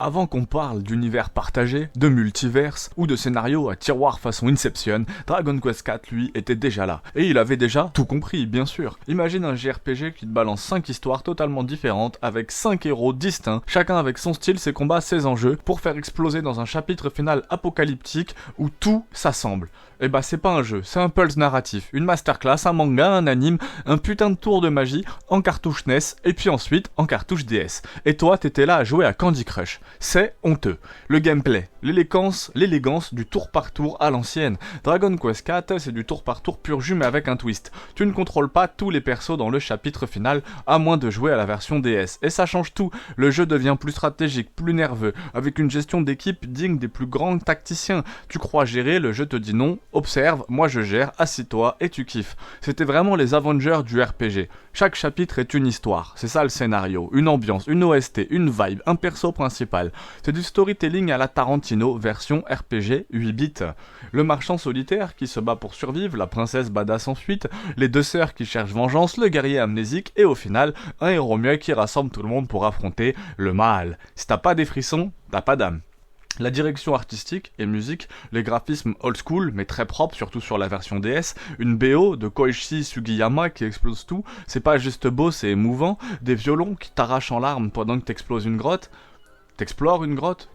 Avant qu'on parle d'univers partagé, de multiverse ou de scénarios à tiroir façon Inception, Dragon Quest IV lui était déjà là. Et il avait déjà tout compris, bien sûr. Imagine un JRPG qui te balance 5 histoires totalement différentes avec 5 héros distincts, chacun avec son style, ses combats, ses enjeux, pour faire exploser dans un chapitre final apocalyptique où tout s'assemble. Et bah c'est pas un jeu, c'est un pulse narratif, une masterclass, un manga, un anime, un putain de tour de magie en cartouche NES et puis ensuite en cartouche DS. Et toi t'étais là à jouer à Candy Crush. C'est honteux. Le gameplay, l'élégance du tour par tour à l'ancienne. Dragon Quest IV, c'est du tour par tour pur jus mais avec un twist. Tu ne contrôles pas tous les persos dans le chapitre final, à moins de jouer à la version DS. Et ça change tout. Le jeu devient plus stratégique, plus nerveux, avec une gestion d'équipe digne des plus grands tacticiens. Tu crois gérer, le jeu te dit non, observe, moi je gère, assis-toi et tu kiffes. C'était vraiment les Avengers du RPG. Chaque chapitre est une histoire, c'est ça le scénario, une ambiance, une OST, une vibe, un perso principal. C'est du storytelling à la Tarantino, version RPG 8 bits. Le marchand solitaire qui se bat pour survivre, la princesse badass ensuite, les deux sœurs qui cherchent vengeance, le guerrier amnésique et au final, un héros mieux qui rassemble tout le monde pour affronter le mal. Si t'as pas des frissons, t'as pas d'âme. La direction artistique et musique, les graphismes old school mais très propres, surtout sur la version DS, une BO de Koichi Sugiyama qui explose tout, c'est pas juste beau, c'est émouvant, des violons qui t'arrachent en larmes pendant que t'explores une grotte,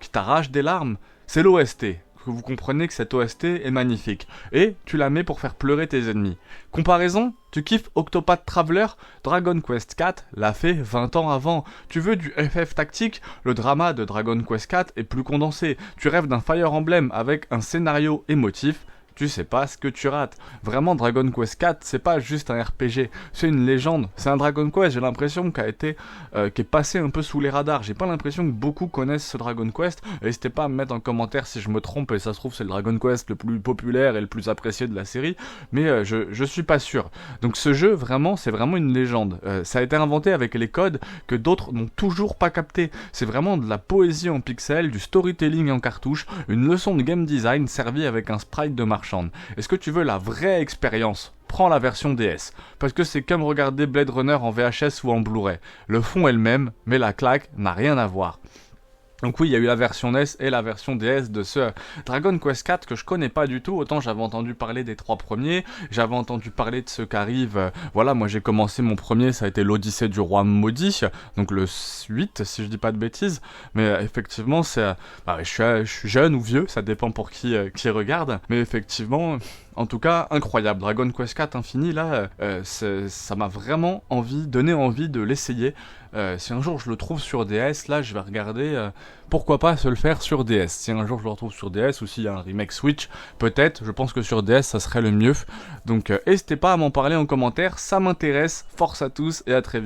qui t'arrache des larmes, c'est l'OST. Que vous comprenez que cette OST est magnifique. Et tu la mets pour faire pleurer tes ennemis. Comparaison, tu kiffes Octopath Traveler? Dragon Quest IV l'a fait 20 ans avant. Tu veux du FF tactique? Le drama de Dragon Quest IV est plus condensé. Tu rêves d'un Fire Emblem avec un scénario émotif? Tu sais pas ce que tu rates. Vraiment, Dragon Quest IV, c'est pas juste un RPG, c'est une légende. C'est un Dragon Quest, j'ai l'impression qui est passé un peu sous les radars. J'ai pas l'impression que beaucoup connaissent ce Dragon Quest. N'hésitez pas à me mettre en commentaire si je me trompe, et ça se trouve c'est le Dragon Quest le plus populaire et le plus apprécié de la série, mais je suis pas sûr. Donc ce jeu, vraiment, c'est vraiment une légende. Ça a été inventé avec les codes que d'autres n'ont toujours pas capté. C'est vraiment de la poésie en pixels, du storytelling en cartouche, une leçon de game design servie avec un sprite de marchand. Est-ce que tu veux la vraie expérience? Prends la version DS, parce que c'est comme regarder Blade Runner en VHS ou en Blu-ray. Le fond est le même, mais la claque n'a rien à voir. Donc oui, il y a eu la version NES et la version DS de ce Dragon Quest IV que je connais pas du tout. Autant j'avais entendu parler des 3 premiers, j'avais entendu parler de ceux qui arrivent. Voilà, moi j'ai commencé mon premier, ça a été l'Odyssée du Roi Maudit, donc le 8 si je dis pas de bêtises. Mais effectivement, je suis jeune ou vieux, ça dépend pour qui regarde. Mais effectivement, en tout cas, incroyable. Dragon Quest IV Infini, là, ça m'a vraiment donné envie de l'essayer. Si un jour je le trouve sur DS, là, je vais regarder, pourquoi pas se le faire sur DS. Si un jour je le retrouve sur DS, ou s'il y a un remake Switch, peut-être, je pense que sur DS, ça serait le mieux. Donc, n'hésitez pas à m'en parler en commentaire, ça m'intéresse. Force à tous et à très vite.